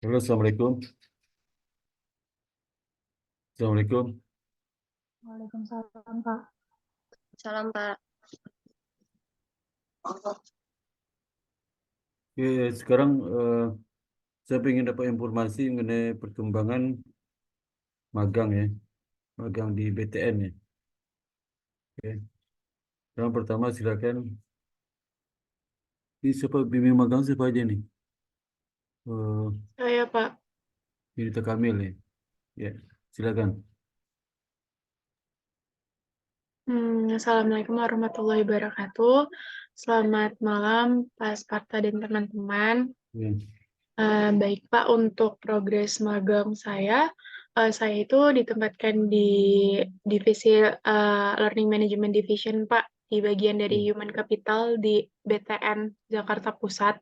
Halo, Assalamualaikum. Assalamualaikum. Waalaikumsalam, Kak. Salam, Pak. Sekarang saya ingin dapat informasi mengenai perkembangan magang ya, magang di BTN ya. Oke. Yang pertama silakan. Ini siapa bimbing magang siapa aja nih? Saya, Pak. Yunita Kamil ya. Ya, silakan. Assalamualaikum warahmatullahi wabarakatuh. Selamat malam, Pak Sparta dan teman-teman. Ya. Baik, Pak, untuk progres magang saya itu ditempatkan di divisi Learning Management Division, Pak, di bagian dari Human Capital di BTN Jakarta Pusat.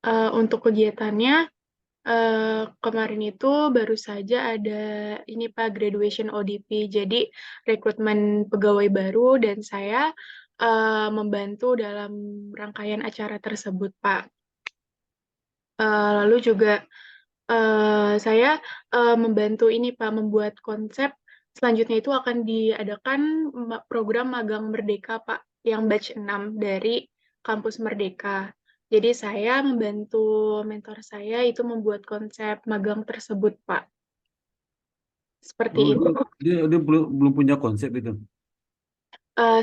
Untuk kegiatannya, kemarin itu baru saja ada ini Pak, graduation ODP, jadi rekrutmen pegawai baru dan saya membantu dalam rangkaian acara tersebut Pak. Lalu juga saya membantu ini Pak, membuat konsep selanjutnya itu akan diadakan program magang Merdeka Pak, yang batch 6 dari kampus Merdeka. Jadi saya membantu mentor saya itu membuat konsep magang tersebut Pak. Seperti Oh, itu. dia belum punya konsep itu.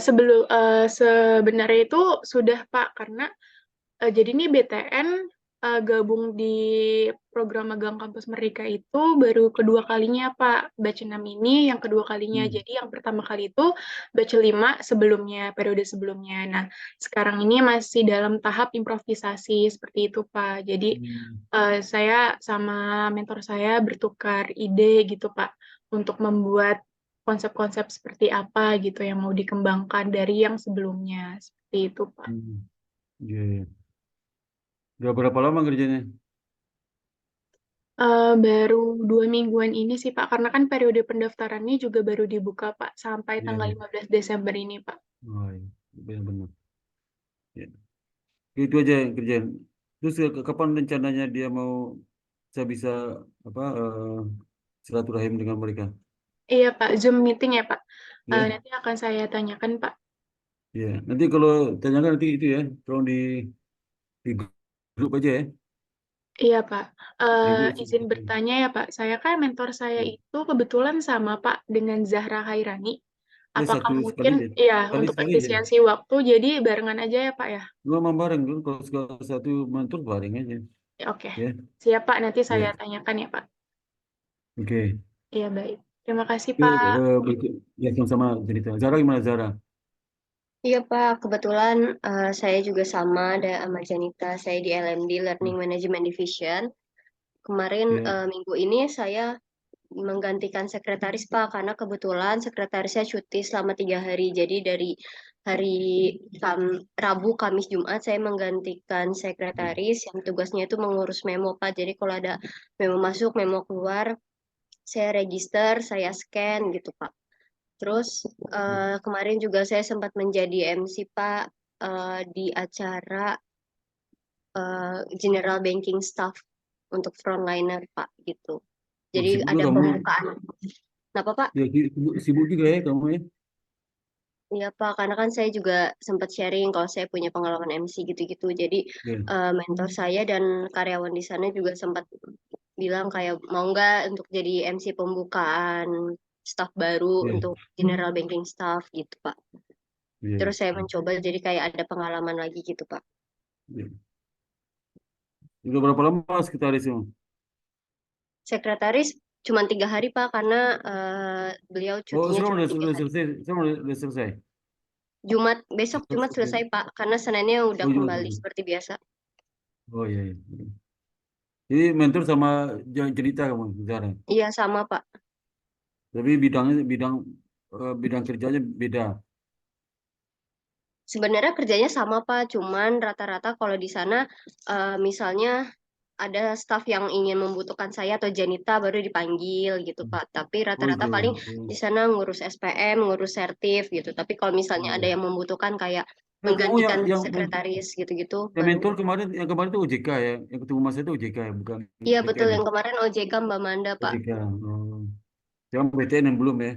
Sebenarnya itu sudah Pak, karena jadi ini BTN gabung di program magang kampus Merdeka itu baru kedua kalinya Pak, batch 6 ini yang kedua kalinya. Hmm. Jadi yang pertama kali itu batch 5 sebelumnya, periode sebelumnya. Nah, sekarang ini masih dalam tahap improvisasi seperti itu Pak. Jadi Hmm. saya sama mentor saya bertukar ide gitu Pak, untuk membuat konsep-konsep seperti apa gitu yang mau dikembangkan dari yang sebelumnya. Seperti itu Pak. Hmm. Iya, iya. Udah berapa lama kerjanya? Baru 2 mingguan ini sih Pak, karena kan periode pendaftarannya juga baru dibuka Pak, sampai Iya, tanggal iya. 15 Desember ini Pak. Oh, iya. Benar-benar. Ya. Itu aja yang kerjaan. Terus kapan rencananya dia mau saya bisa apa silaturahim dengan mereka? Iya Pak, Zoom meeting ya Pak. Ya, Nanti akan saya tanyakan Pak. ya. Nanti kalau tanyakan nanti itu ya, tolong di grup aja ya, Iya Pak. di grup Izin seperti itu. bertanya ya Pak, saya kan mentor saya Ya, itu kebetulan sama Pak dengan Zahra Hairani. ya Apakah satu sekali mungkin aja, ya sekali untuk sekali aja. efisiensi waktu jadi barengan aja ya Pak ya? Dua sama bareng kan, kalau satu mentor bareng aja. Ya, oke. Ya, Siap Pak, nanti saya ya. tanyakan ya Pak. Oke. Iya baik. Terima kasih Oke, Pak. ya sama cerita. Zara gimana Zara? Iya, Pak. Kebetulan saya juga sama ada sama Janita. Saya di LMD, Learning Management Division. Kemarin Ya. minggu ini saya menggantikan sekretaris, Pak, karena kebetulan sekretarisnya cuti selama 3 hari. Jadi dari hari Rabu, Kamis, Jumat saya menggantikan sekretaris yang tugasnya itu mengurus memo, Pak. Jadi kalau ada memo masuk, memo keluar, saya register, saya scan gitu, Pak. Terus kemarin juga saya sempat menjadi MC Pak di acara General Banking Staff untuk frontliner Pak gitu. Oh, Jadi sibuk juga ada kamu. pembukaan. Kenapa Pak? Ya, sibuk juga ya kamu ya. Iya Pak, karena kan saya juga sempat sharing kalau saya punya pengalaman MC gitu-gitu. Jadi Ya. mentor saya dan karyawan di sana juga sempat bilang kayak mau nggak untuk jadi MC pembukaan staff baru Ya. untuk General Banking Staff gitu Pak. Ya. Terus saya mencoba jadi kayak ada pengalaman lagi gitu, Pak. Ya. Udah berapa lama sekretaris itu? Sekretaris cuma 3 hari, Pak, karena beliau Oh, cutinya sekarang cuma udah, tiga udah hari. selesai. Sekarang udah selesai. Jumat, besok Udah Jumat selesai. selesai, Pak, karena Seninnya udah Oh, iya, kembali iya. seperti biasa. Oh, iya, iya. Jadi mentor sama cerita kamu Zara. Iya, sama, Pak. Tapi bidang kerjanya beda. Sebenarnya kerjanya sama, Pak, cuman rata-rata kalau di sana misalnya ada staf yang ingin membutuhkan saya atau Janita baru dipanggil gitu, Pak. Tapi Oh, rata-rata itu. paling Oh, di sana ngurus SPM, ngurus sertif gitu. Tapi kalau misalnya ada oh, yang membutuhkan kayak Kamu menggantikan sekretaris gitu-gitu yang baru. mentor yang kemarin itu OJK ya, yang ketemu Mas itu OJK ya, bukan Iya betul, BTN ya? yang kemarin OJK Mbak Manda Pak. OJK. Oh. Yang BTN yang belum ya.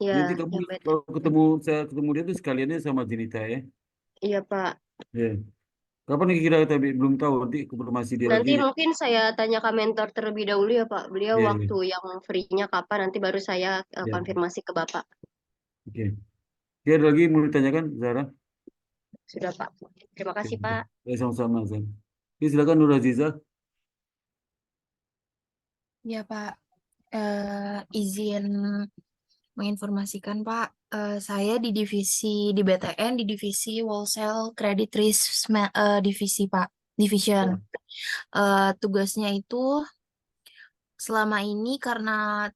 Iya, Nanti kamu yang beda. kalau saya ketemu dia tuh sekaliannya sama Jinita ya. Iya Pak. Ya. Kapan kira tapi belum tahu, nanti konfirmasi dia lagi. Nanti mungkin saya tanya ke mentor terlebih dahulu ya Pak. Beliau Ya, ya, waktu yang free-nya kapan, nanti baru saya ya. konfirmasi ke Bapak. Oke. Dia ada lagi mau ditanyakan, Zara? Sudah Pak. Terima Oke, kasih oke. Pak. Ya, sama-sama, Zara. Oke, silakan Nur Aziza. Ya Pak, izin menginformasikan Pak, saya di BTN di divisi Wholesale Credit Risk divisi Pak, division. Ya. Tugasnya itu selama ini karena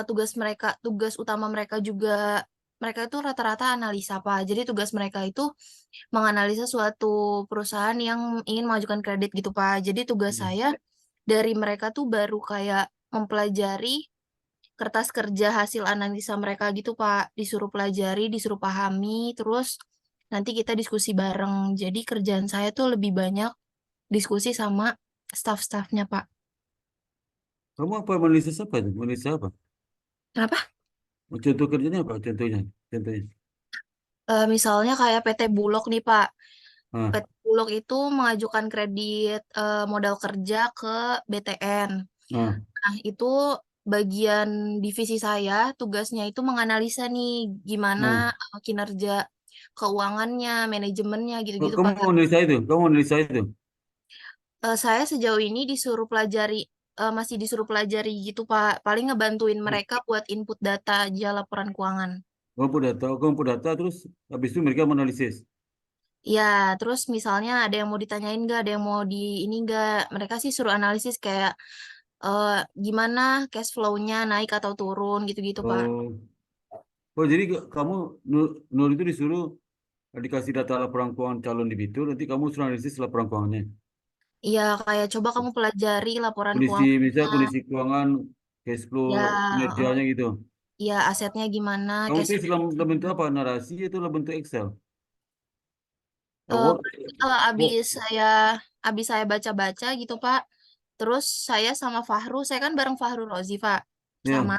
tugas utama mereka juga mereka itu rata-rata analisa Pak. Jadi tugas mereka itu menganalisa suatu perusahaan yang ingin mengajukan kredit gitu Pak. Jadi tugas saya dari mereka tuh baru kayak mempelajari kertas kerja hasil analisa mereka gitu Pak. Disuruh pelajari, disuruh pahami, terus nanti kita diskusi bareng. Jadi kerjaan saya tuh lebih banyak diskusi sama staff-staffnya Pak. Kamu apa analisis apa itu? Analisis apa? Kenapa? Contoh kerjanya apa? Contohnya. Contohnya. Misalnya kayak PT Bulog nih Pak. Ah, PT Bulog itu mengajukan kredit modal kerja ke BTN. ah. Nah, itu bagian divisi saya, tugasnya itu menganalisa nih gimana Nah, kinerja keuangannya, manajemennya gitu-gitu, kamu Pak. analisa itu, kamu analisa itu. Saya sejauh ini masih disuruh pelajari gitu, Pak. Paling ngebantuin mereka buat input data aja laporan keuangan. Kamu pun data, terus habis itu mereka menganalisis. Ya, terus misalnya ada yang mau ditanyain nggak, ada yang mau di ini nggak, mereka sih suruh analisis kayak eh, gimana cash flow-nya naik atau turun gitu-gitu, Pak. Oh, oh jadi kamu Nur itu disuruh dikasih data laporan keuangan calon debitur, nanti kamu suruh analisis laporan keuangannya. Iya, kayak coba kamu pelajari laporan Kondisi, misal keuangannya. kondisi keuangan, cash flow, Ya, kinerjanya gitu. ya asetnya gimana, Kamu cash tulis flow. dalam bentuk apa? Narasi itu dalam bentuk Excel. Word, Berarti kalau Word. abis saya baca-baca gitu, Pak. Terus saya sama Fahru, saya kan bareng Fahru Rozi, Pak. Ya. Sama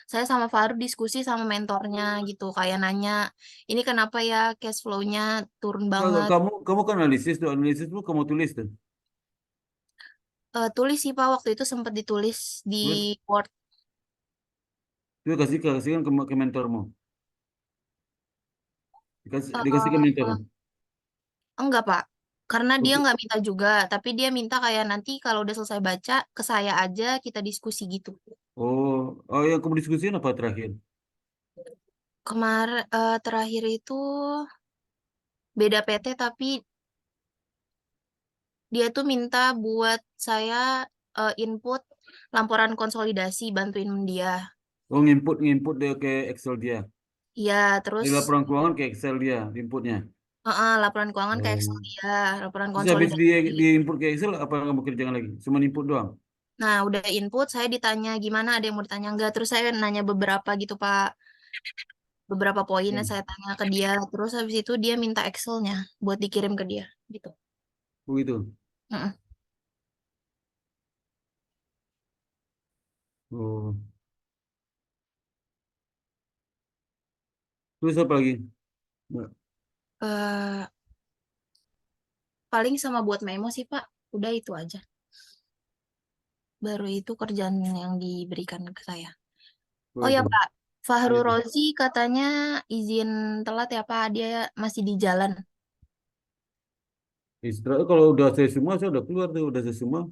saya sama Fahru diskusi sama mentornya gitu, kayak nanya, ini kenapa ya cash flow-nya turun banget. Kamu kan analisis tuh kamu tulis tuh. Tulis sih, Pak, waktu itu sempat ditulis di Terus Word. itu kasihkan ke mentormu. Dikasih ke Eh, mentormu. Enggak, Pak. Karena dia Oke. nggak minta juga, tapi dia minta kayak nanti kalau udah selesai baca, ke saya aja kita diskusi gitu. Oh, yang kamu diskusikan apa terakhir? Kemarin terakhir itu beda PT tapi dia tuh minta buat saya input laporan konsolidasi bantuin dia. Oh, nginput dia ke Excel dia. Ya, Dari terus laporan keuangan ke Excel dia, inputnya. laporan keuangan ke Excel Oh. dia, laporan Terus habis konsolidasi. diinput ke Excel, apa yang kamu kerjakan lagi? Cuma input doang. Nah, udah input, saya ditanya gimana, ada yang mau ditanya enggak. Terus saya nanya beberapa gitu, Pak. Beberapa poinnya Hmm. saya tanya ke dia. Terus habis itu dia minta Excel-nya buat dikirim ke dia, gitu. Begitu. Mm-mm. Oh. Terus apa lagi? Nah, Eh, paling sama buat memo sih, Pak. Udah itu aja. Baru itu kerjaan yang diberikan ke saya. oh Oh ya, itu. Pak. Fahru Itu. Rozi katanya izin telat ya, Pak. Dia masih di jalan. Istirahat kalau udah selesai semua, saya udah keluar tuh, udah selesai semua.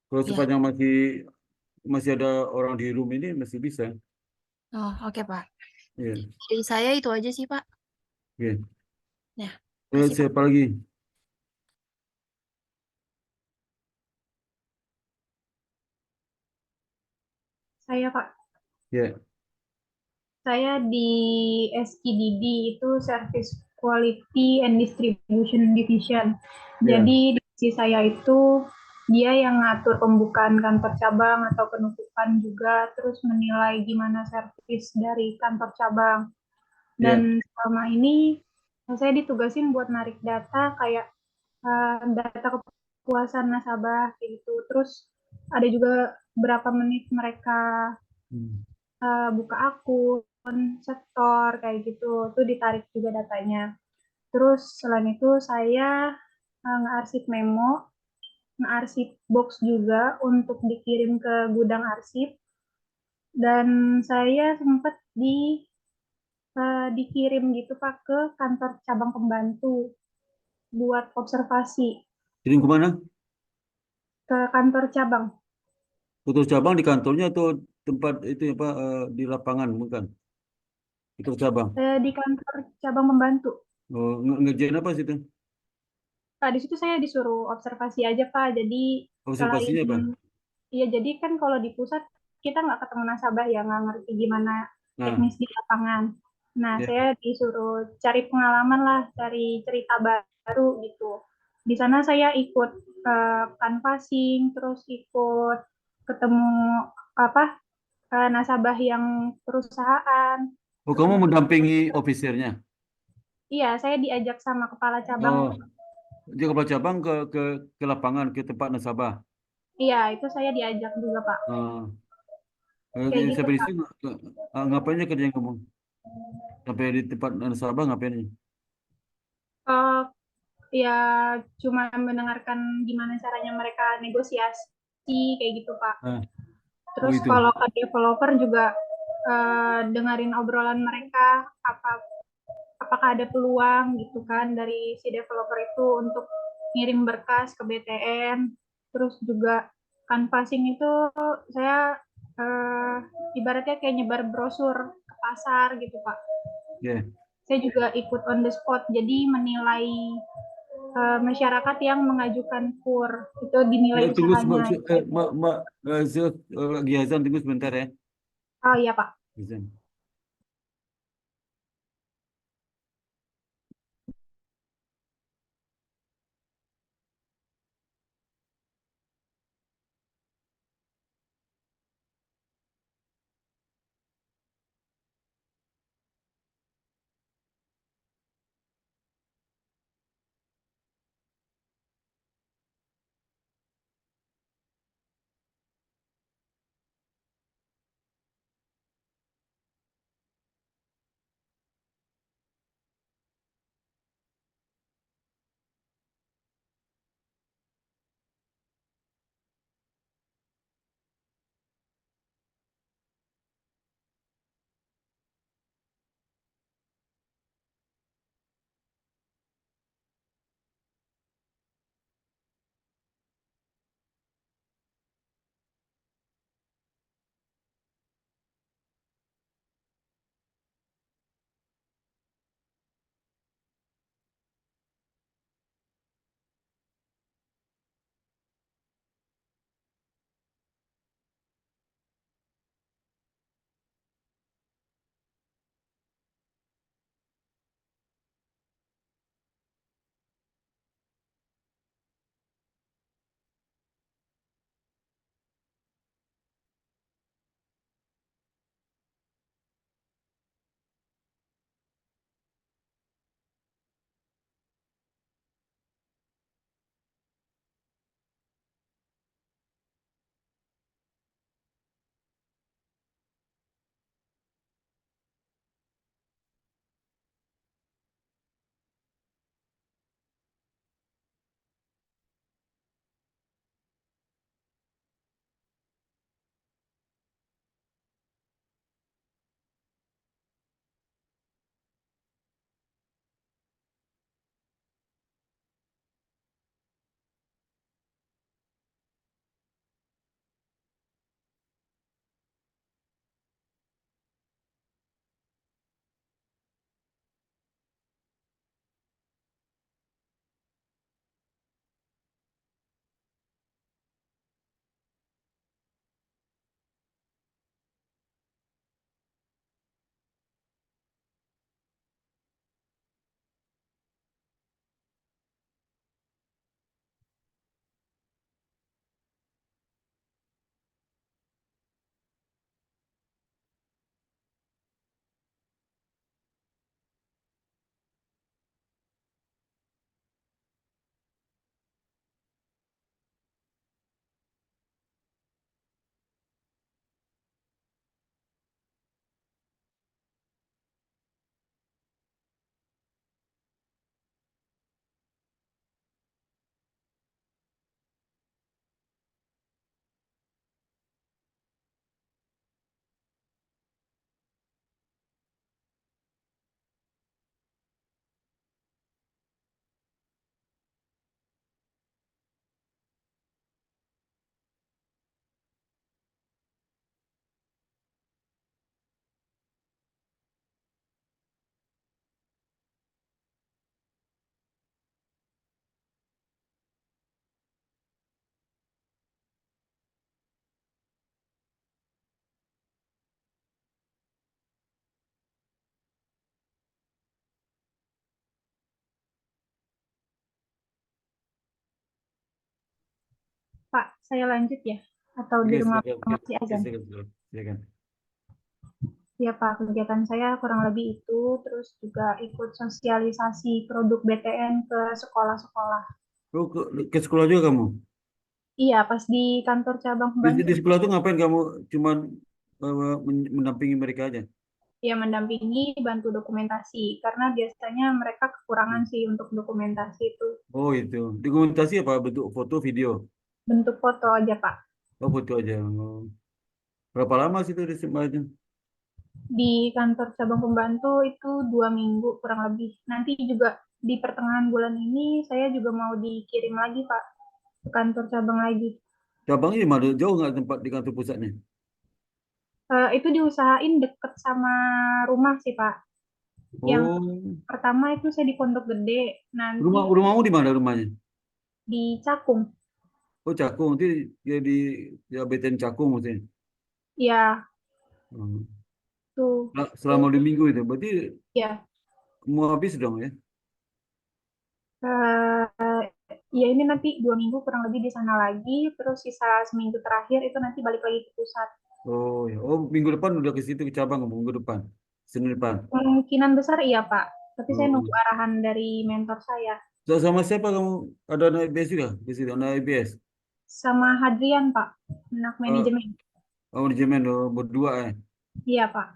Kalau Ya. sepanjang masih ada orang di room ini masih bisa. Oh, oke, Pak. Iya. Dari saya itu aja sih, Pak. Oke. Ya, kasih, Pak. Siapa lagi? Saya, Pak. Ya. Saya di SQDD itu Service Quality and Distribution Division. Ya. Jadi divisi saya itu dia yang ngatur pembukaan kantor cabang atau penutupan juga, terus menilai gimana servis dari kantor cabang. Dan Ya. selama ini Nah, saya ditugasin buat narik data kayak data kepuasan nasabah kayak gitu. Terus ada juga berapa menit mereka Hmm. buka akun, setor kayak gitu. Itu ditarik juga datanya. Terus selain itu saya ngearsip memo, ngearsip box juga untuk dikirim ke gudang arsip. Dan saya sempat dikirim gitu Pak ke kantor cabang pembantu buat observasi Kirim kemana? ke kantor cabang. Tutur cabang di kantornya atau tempat itu apa di lapangan bukan? Tutur cabang. Di kantor cabang pembantu. Oh, ngerjain apa sih itu? Pak, di situ saya disuruh observasi aja Pak. Jadi selain Observasinya apa? iya jadi kan kalau di pusat kita nggak ketemu nasabah ya nggak ngerti gimana Nah, teknis di lapangan. Nah ya. saya disuruh cari pengalaman lah, cari cerita baru gitu. Di sana saya ikut canvassing, terus ikut ketemu apa nasabah yang perusahaan. Oh, Terus kamu juga mendampingi ofisirnya. iya saya diajak sama kepala cabang. Oh, dia kepala cabang ke lapangan ke tempat nasabah. Iya itu saya diajak juga Pak. Ah, Kayak gitu sampai di Pak. situ ngapainnya kerja kamu? Sampai di tempat nasabah ngapain? Eh, ya cuma mendengarkan gimana caranya mereka negosiasi kayak gitu Pak. Ah, oh Terus itu. kalau ke developer juga dengerin obrolan mereka apakah ada peluang gitu kan dari si developer itu untuk ngirim berkas ke BTN. Terus juga canvassing itu saya ibaratnya kayak nyebar brosur ke pasar gitu Pak. Ya. Saya juga ikut on the spot jadi menilai masyarakat yang mengajukan kur itu dinilai Tunggu usahanya. Mbak lagi azan tunggu sebentar ya. Oh iya Pak. Azan. Pak, saya lanjut ya? Atau di Oke, rumah silakan. masih Oke, azan? silakan. Ya Pak, kegiatan saya kurang lebih itu, terus juga ikut sosialisasi produk BTN ke sekolah-sekolah. Oh, ke sekolah juga kamu? Iya, pas di kantor cabang Di pembantu, sekolah tuh ngapain kamu? Cuman mendampingi mereka aja? ya mendampingi, bantu dokumentasi, karena biasanya mereka kekurangan sih untuk dokumentasi itu. Oh, itu. Dokumentasi apa? Bentuk foto, video? Bentuk foto aja Pak. Oh, foto aja. Oh. Berapa lama sih itu di aja? Di kantor cabang pembantu itu 2 minggu kurang lebih. Nanti juga di pertengahan bulan ini saya juga mau dikirim lagi Pak ke kantor cabang lagi. Cabangnya di mana? Jauh nggak tempat di kantor pusatnya? Itu diusahain deket sama rumah sih Pak. Yang Oh, pertama itu saya di Pondok Gede, nanti rumahmu di mana rumahnya? di Cakung. Oh, Cakung. Nanti ya di ya BTN Cakung maksudnya. Ya, Hmm. tuh. Selama 2 minggu itu. Berarti Ya, mau habis dong ya? eh, ya ini nanti 2 minggu kurang lebih di sana lagi, terus sisa seminggu terakhir itu nanti balik lagi ke pusat. Oh, ya. Oh, minggu depan udah ke situ ke cabang minggu depan. Senin depan. Kemungkinan besar iya Pak, tapi saya Oh. nunggu arahan dari mentor saya. Sama siapa kamu? Ada anak IBS juga? Di situ anak IBS. Sama Hadrian Pak, anak Oh, manajemen. manajemen berdua ya. Iya Pak.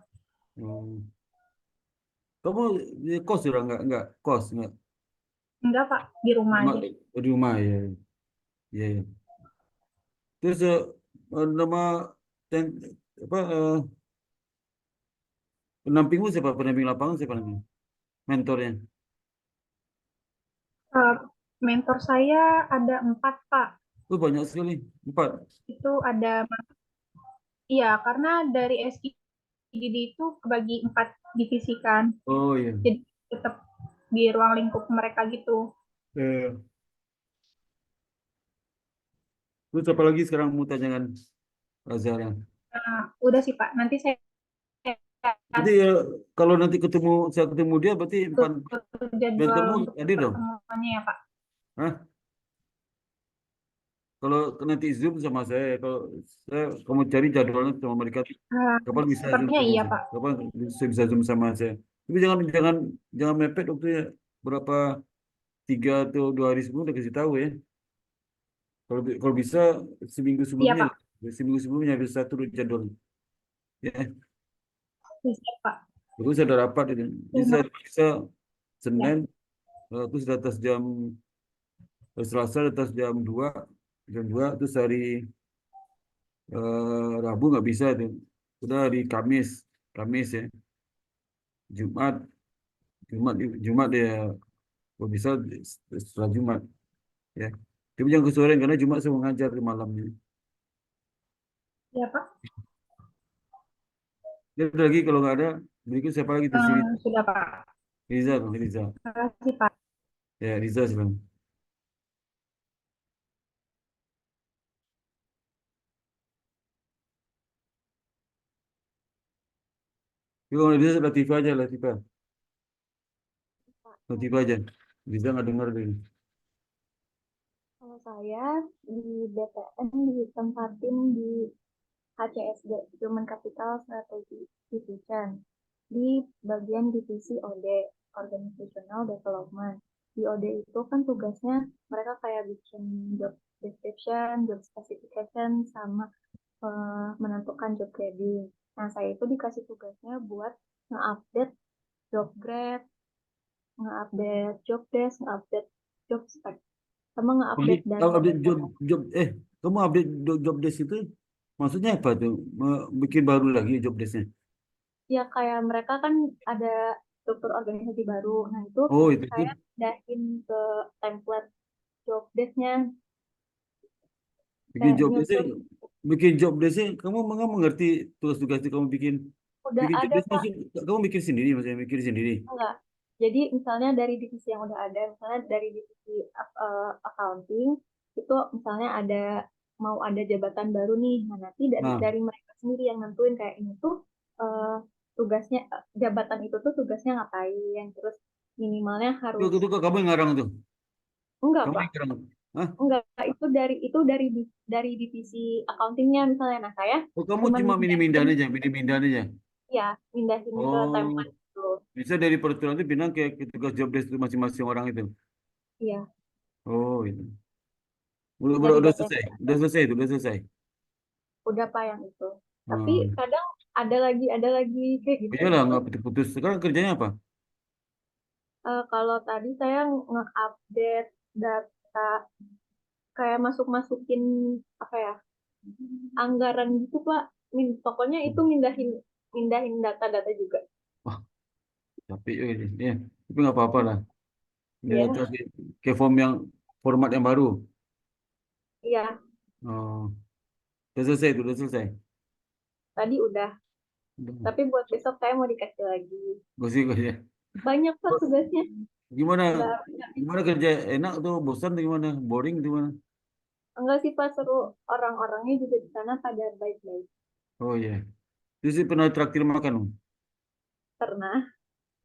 Oh. Kamu kos juga enggak kos enggak Enggak Pak, di rumah aja. di rumah ya. Ya, ya. Terus nama ten- apa pendampingmu siapa? Pendamping lapangan siapa namanya? Mentornya. Eh, Mentor saya ada 4 Pak. Oh, banyak sekali. 4. Itu ada, iya karena dari SIDD itu kebagi 4 divisi kan. Oh iya. Jadi tetap di ruang lingkup mereka gitu. Eh, Terus apa lagi sekarang mau tanyakan Azhar? Udah sih Pak, nanti saya Jadi ya kalau nanti saya ketemu dia berarti atur jadwal mentormu untuk hadir dong. pertemuannya ya Pak. Hah? Kalau nanti Zoom sama kamu cari jadwalnya sama mereka. Ah, Kapan bisa Zoom Sepertinya sama iya saya? Pak. Kapan bisa Zoom sama saya? Tapi jangan mepet waktunya berapa 3 atau 2 hari sebelum udah kasih tahu ya. Kalau bisa seminggu Iya sebelumnya, Pak, seminggu sebelumnya bisa turun jadwal. Ya, bisa Pak. terus ada rapat itu. Bisa Terima bisa ya. Senin, terus di atas jam Selasa di atas jam 2 terus hari Rabu nggak bisa itu. Udah hari Kamis ya, Jumat, Jumat ya, kalau bisa setelah Jumat ya. Tapi jangan ke sore karena Jumat saya mau ngajar di malamnya. Iya Pak. Ya udah lagi kalau nggak ada, berikut siapa lagi di sini? Sudah Pak. Riza, Riza. Terima kasih Pak. Ya, Riza silakan. Tapi kalau Riza Latifah aja, Latifah. Latifah aja. Riza nggak dengar dulu. Kalau saya di BTN ditempatin di HCSD, Human Capital Strategy Division, di bagian divisi OD, Organizational Development. Di OD itu kan tugasnya mereka kayak bikin job description, job specification, sama menentukan job grading. Nah, saya itu dikasih tugasnya buat nge-update job grade, nge-update job desk, nge-update job spec, sama Jadi nge-update kalau update data-data. kamu update job desk itu maksudnya apa tuh? Bikin baru lagi job desknya? Ya kayak mereka kan ada struktur organisasi baru. Nah itu Oh itu saya tuh. pindahin ke template job desk-nya, Bikin kayak job desknya, nyusun. bikin job desknya. Kamu mengerti tugas-tugas itu kamu bikin? Udah Bikin job ada desk Pak, maksud kamu bikin sendiri, maksudnya bikin sendiri. enggak. Jadi misalnya dari divisi yang udah ada, misalnya dari divisi accounting, itu misalnya mau ada jabatan baru nih. Nah nanti Nah, dari mereka sendiri yang nentuin kayak ini tuh tugasnya, jabatan itu tuh tugasnya ngapain, terus minimalnya harus, itu kamu yang ngarang tuh. enggak Kamu Pak. yang ngarang. Hah? Enggak, itu dari divisi accountingnya misalnya. Nah, saya Oh, kamu cuma cuma mindahin, mini-mindahan aja. ya, mindahin ke Oh, timeline itu. bisa dari peraturan itu pindah ke tugas job desk itu masing-masing orang itu. Iya, Oh, itu. Udah, udah, dari udah data selesai. Udah selesai itu, udah selesai. udah Pak yang itu. Tapi Hmm. kadang ada lagi kayak gitu. Iyalah, nggak putus-putus. Sekarang kerjanya apa? Kalau tadi saya nge-update data kayak masuk-masukin apa ya, anggaran gitu Pak. Pokoknya itu mindahin mindahin data-data juga. Wah, capek juga ini. Ya, tapi nggak apa-apa lah. Ini data Iya, ke form yang format yang baru. iya. Oh, udah selesai itu, udah selesai. Tadi udah. Udah. Tapi buat besok saya mau dikasih lagi. Gosip ya. Banyak Pak tugasnya. Gimana? Nggak, Gimana kerja? Enak tuh, bosan tuh gimana? Boring tuh gimana? enggak sih Pak, seru. Orang-orangnya juga di sana pada baik-baik. Oh iya. Terus sih pernah traktir makan? Om? Pernah.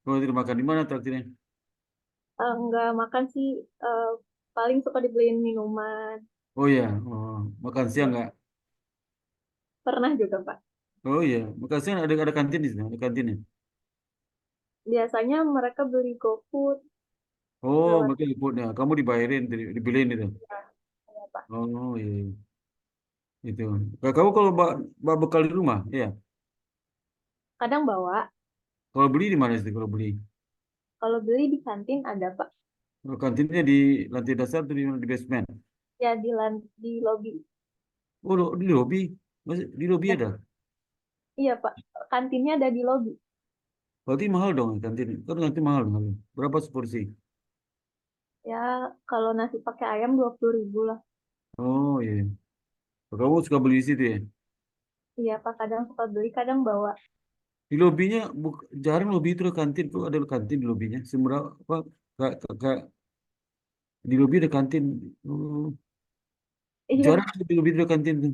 Kalau traktir makan di mana traktirnya? Enggak makan sih, paling suka dibeliin minuman. Oh iya, oh, makan siang Ya, nggak? pernah juga Pak. Oh iya, makan siang ada kantin di sana, ada kantinnya. Biasanya mereka beli GoFood Oh, lewat mereka ikutnya. Kamu dibayarin, dibeliin itu. ya, ya, Pak. Oh iya, itu. Kamu kalau bawa bekal di rumah, iya. Kadang bawa, Kalau beli di mana sih? Kalau beli, kalau beli di kantin ada Pak. kalau kantinnya di lantai dasar atau di mana? Di basement? Ya di lobi. Oh, di lobi, masih di lobi Ya, ada. iya Pak. Kantinnya ada di lobi. Berarti mahal dong kantin. Kan kantin mahal, mahal. Berapa seporsi? Ya kalau nasi pakai ayam 20.000 lah. Oh iya. Kamu suka beli di situ ya? Iya Pak, kadang suka beli, kadang bawa. Di lobinya jarang lobi itu ada kantin tuh ada kantin di lobinya. Semurah apa? Kak, di lobi ada kantin. Oh, Iya, jarang di lobi ada kantin tuh.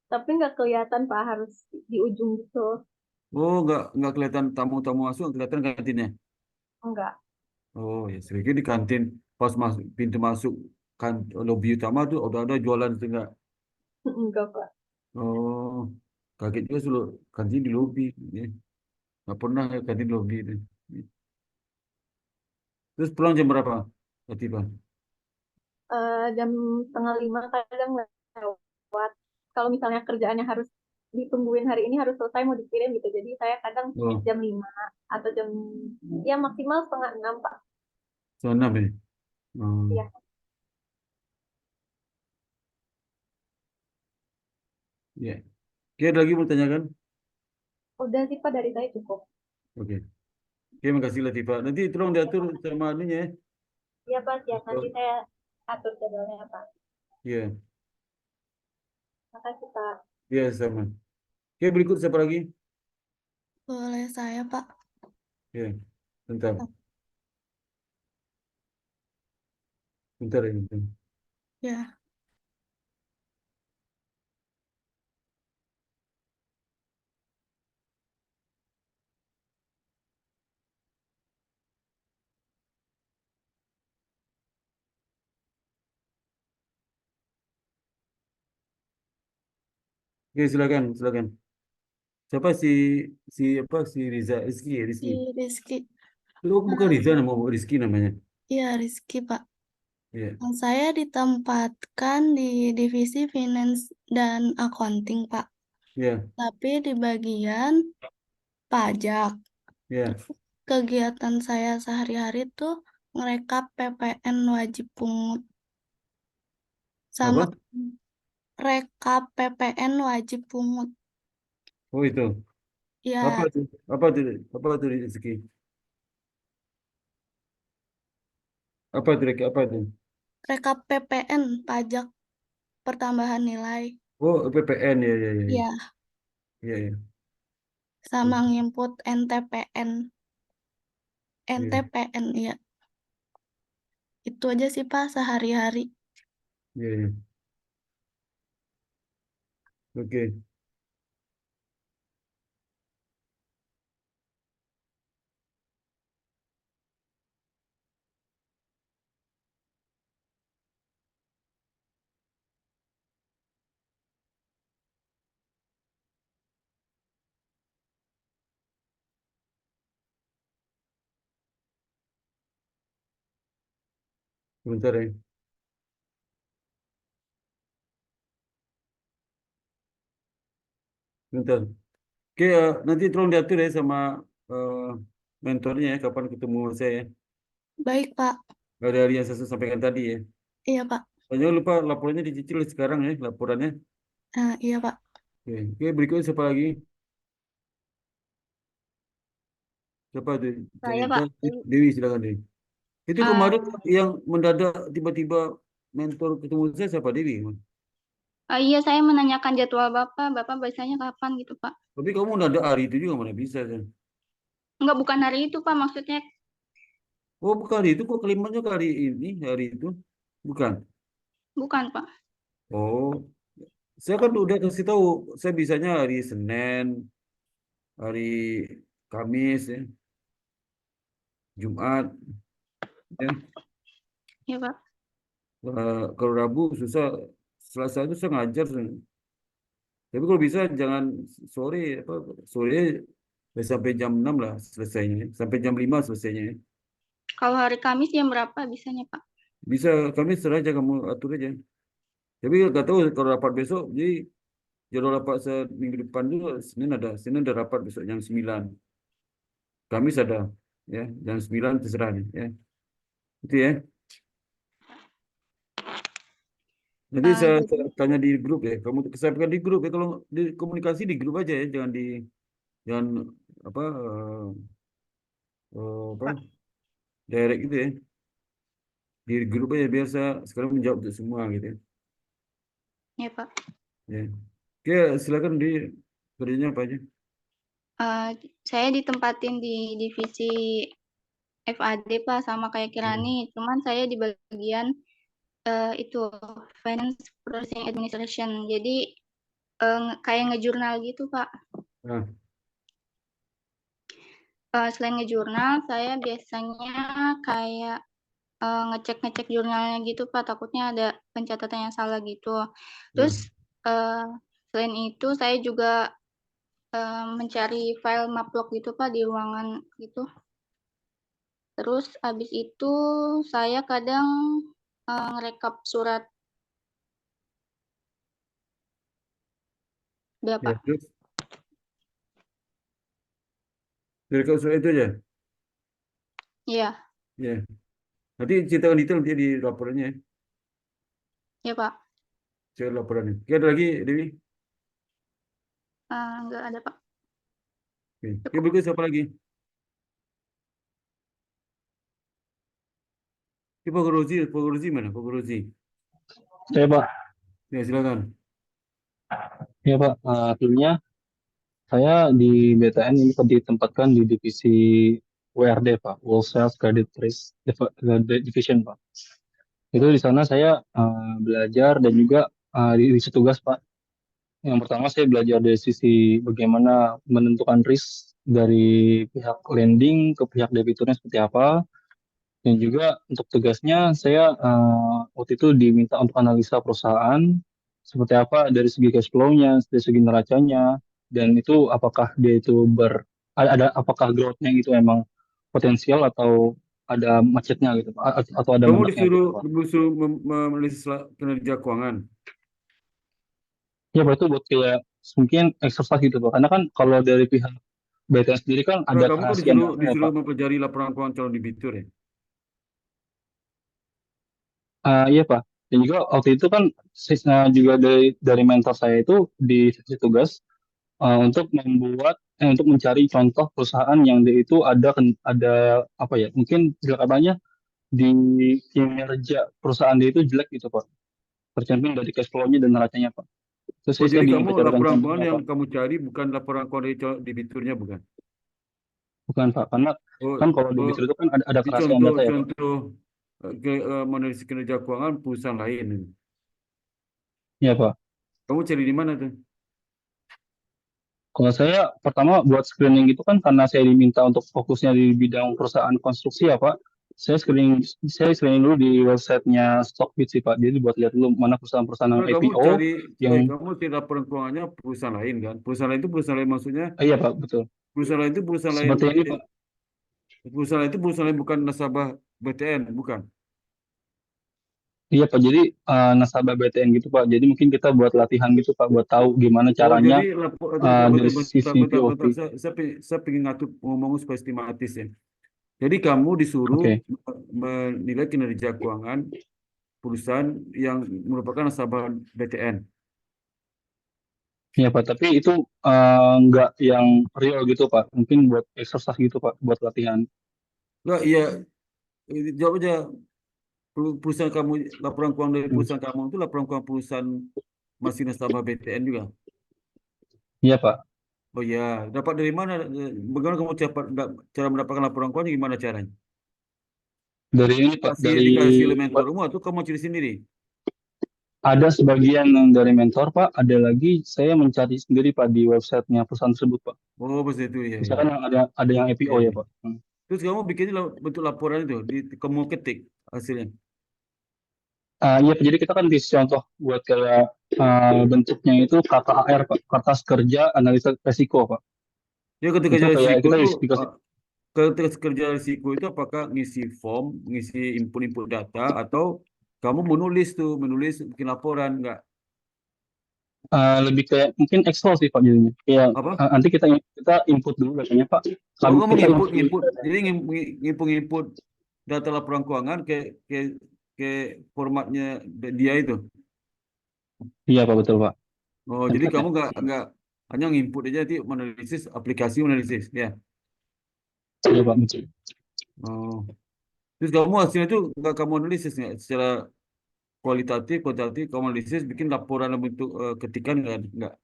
tapi nggak kelihatan Pak, harus di ujung gitu. Oh, nggak kelihatan tamu-tamu masuk, nggak kelihatan kantinnya. Enggak. Oh ya, sedikit di kantin pas masuk pintu masuk kan lobi utama tuh udah ada jualan itu enggak. Enggak Pak. Oh, kaget juga selalu kantin di lobi. Ya. Nggak pernah ya kantin di lobi itu. Terus pulang jam berapa? Tiba. Jam setengah lima kadang lewat. Kalau misalnya kerjaannya harus ditungguin hari ini harus selesai mau dikirim gitu. Jadi saya kadang Oh, jam 5 atau ya maksimal setengah 6 Pak. sana ya. Oh, Ya, ya. Oke, ada lagi mau tanyakan? udah sih Pak dari saya cukup. Oke. Oke, makasih Latifah. Nanti tolong diatur sama anunya ya. Iya Pak, siap. Nanti Atau- saya atur jadwalnya Pak. Iya, Makasih Pak. iya sama. Oke, berikut siapa lagi? Boleh saya, Pak? Ya, bentar. Bentar ini. Ya. Oke, silakan, silakan. Siapa si Riza Rizky ya, Rizky. Si Rizky. Lu bukan Riza nama Rizky namanya. Iya, Rizky, Pak. Iya, Saya ditempatkan di divisi finance dan accounting, Pak. iya, Tapi di bagian pajak. iya. Kegiatan saya sehari-hari tuh ngerekap PPN wajib pungut sama Apa? rekap PPN wajib pungut. Oh itu. Apa Ya, tuh? Apa tuh? Apa tuh Rizky? Apa tuh? rekap PPN pajak pertambahan nilai. Oh, PPN ya, ya, ya, ya. Ya, Iya, iya. sama Oke, nginput NTPN. iya, NTPN, ya. Itu aja sih, Pak, sehari-hari. iya, iya. Oke. Sebentar ya. Sebentar. Oke, nanti tolong diatur ya sama eh, mentornya ya, kapan ketemu saya ya. Baik, Pak. Hari-hari yang saya sampaikan tadi ya. Iya, Pak. Jangan lupa laporannya dicicil sekarang ya, laporannya. Iya, Pak. Oke, oke, berikutnya siapa lagi? Siapa tuh? Saya, Cerita Pak. Dewi, silakan Dewi. Itu Eh, kemarin yang mendadak tiba-tiba mentor ketemu saya siapa Dewi? iya, saya menanyakan jadwal Bapak. Bapak biasanya kapan gitu, Pak? Tapi kamu mendadak hari itu juga mana bisa kan? Enggak, bukan hari itu, Pak. Maksudnya, Oh bukan hari itu, kok kalimatnya ke hari ini, hari itu? Bukan. bukan, Pak. Oh, saya kan udah kasih tahu, saya bisanya hari Senin, hari Kamis, ya, Jumat, ya. Iya, Pak. Kalau Rabu susah, Selasa itu saya ngajar. Tapi kalau bisa jangan sore, apa, sore sampai jam 6 lah selesainya, ya. Sampai jam 5 selesainya. Ya. Kalau hari Kamis jam berapa bisanya, Pak? Bisa Kamis serah aja kamu atur aja. Tapi nggak tahu kalau rapat besok, jadi jadwal rapat seminggu depan juga Senin ada rapat besok jam 9. Kamis ada, ya jam 9 terserah nih, ya. Itu ya. Nanti saya Jadi, tanya di grup ya. Kamu sampaikan di grup ya. Kalau di komunikasi di grup aja ya, jangan apa apa direct gitu ya. Di grup aja biasa sekarang menjawab untuk semua gitu ya. ya, Pak. Ya. Oke, silakan di kerjanya apa aja. Eh, saya ditempatin di divisi FAD, Pak, sama kayak Kirani. Cuman saya di bagian itu Finance Processing Administration. Jadi kayak ngejurnal gitu, Pak. Nah, Selain ngejurnal, saya biasanya kayak ngecek-ngecek jurnalnya gitu, Pak. Takutnya ada pencatatan yang salah gitu. nah. Terus eh, selain itu saya juga mencari file maplog gitu, Pak, di ruangan gitu. Terus habis itu saya kadang ngerekap surat Ya, Bapak. terus dari kau soal itu aja. Iya, Ya. Nanti ceritakan detail nanti di laporannya ya. ya, Pak. Saya laporannya. Oke, ada lagi Dewi? Nggak ada, Pak. Oke, oke Cukup. berikut siapa lagi? Oke, Pak Guruzi mana? Pak Guruzi. Saya Pak, Ya, silakan. ya Pak, akhirnya saya di BTN ini ditempatkan di divisi WRD Pak, Wholesale Credit Risk Division Pak. Itu di sana saya belajar dan juga diisi tugas Pak. Yang pertama saya belajar dari sisi bagaimana menentukan risk dari pihak lending ke pihak debiturnya seperti apa. Dan juga untuk tugasnya saya waktu itu diminta untuk analisa perusahaan seperti apa dari segi cash flow-nya, dari segi neracanya, dan itu apakah dia itu apakah growth-nya itu emang potensial atau ada macetnya gitu, Pak, atau ada Kamu mandeknya gitu, Pak. disuruh menulis kinerja keuangan. Ya, Pak, itu buat kayak mungkin exercise gitu, Pak. Karena kan kalau dari pihak BTN sendiri kan Kalau ada kamu kok kerahasiaan data ya, disuruh Pak. mempelajari laporan keuangan calon debitur ya. Iya Pak. Dan juga waktu itu kan juga dari mentor saya itu dikasih tugas untuk untuk mencari contoh perusahaan yang dia itu ada apa ya, mungkin katanya di kinerja perusahaan dia itu jelek gitu Pak, tercermin dari cash flow-nya dan neracanya Pak. Terus Oh, saya jadi kamu diminta carikan laporan keuangan contohnya yang Pak. kamu cari bukan laporan keuangan dari calon debiturnya, bukan? Bukan Pak, karena Oh, kan kalau oh, debitur itu kan ada di kerahasiaan data ya Pak. contoh menganalisis kinerja keuangan perusahaan lain. Iya Pak. Kamu cari di mana tuh? Kalau saya pertama buat screening itu kan karena saya diminta untuk fokusnya di bidang perusahaan konstruksi ya Pak. Saya screening dulu di websitenya Stockbit sih Pak. Jadi buat lihat dulu mana perusahaan-perusahaan yang Nah, IPO yang kamu cari laporan keuangannya perusahaan lain kan? Perusahaan lain itu perusahaan lain maksudnya iya Pak, betul. perusahaan lain itu perusahaan lain Seperti ini Pak. perusahaan lain itu perusahaan lain bukan nasabah BTN, bukan? Iya Pak, jadi nasabah BTN gitu Pak. Jadi mungkin kita buat latihan gitu Pak, buat tahu gimana Oh, caranya jadi betul, dari betul, sisi bentar, POV. bentar. Saya pengen ngatur ngomong supaya sistematis ya. Jadi kamu disuruh Oke, menilai kinerja keuangan perusahaan yang merupakan nasabah BTN. iya Pak. Tapi itu nggak yang real gitu Pak. Mungkin buat exercise gitu Pak, buat latihan. Enggak, iya, jawab aja. Perusahaan kamu, laporan keuangan dari Hmm. perusahaan kamu itu laporan keuangan perusahaan masih nasabah BTN juga. Iya Pak. Oh ya, dapat dari mana? Bagaimana kamu cara mendapatkan laporan keuangan gimana caranya? Dari ini Pak, dari Dikasih oleh mentormu atau kamu cari sendiri? ada sebagian yang dari mentor Pak, ada lagi saya mencari sendiri Pak di websitenya perusahaan tersebut Pak. Oh, pas itu ya, ya. Misalkan yang ada yang IPO Iya, ya iya. Pak. Hmm. Terus kamu bikinnya bentuk laporan itu, kamu ketik hasilnya. Iya, Pak. Jadi kita kan di contoh buat kayak bentuknya itu KKAR Pak, Kertas Kerja Analisa Resiko Pak. Ya, ketika Itu kerja kayak risiko kita itu, dikasih ketika kerja risiko itu apakah ngisi form, ngisi input-input data, atau kamu menulis bikin laporan, enggak? lebih kayak mungkin Excel sih Pak jadinya. Kayak Apa? nanti kita input dulu datanya Pak. Oh, kamu Kita nginput, input dulu. nginput. Jadi nginput data laporan keuangan ke ke formatnya dia itu. Iya Pak, betul Pak. Oh, jadi Template-nya. kamu nggak hanya nginput aja nanti menganalisis aplikasi menganalisis, ya. Iya Pak, betul. Oh, terus kamu hasilnya itu nggak kamu analisis nggak secara kualitatif, kuantitatif, kamu analisis, bikin laporan dalam bentuk ketikan nggak?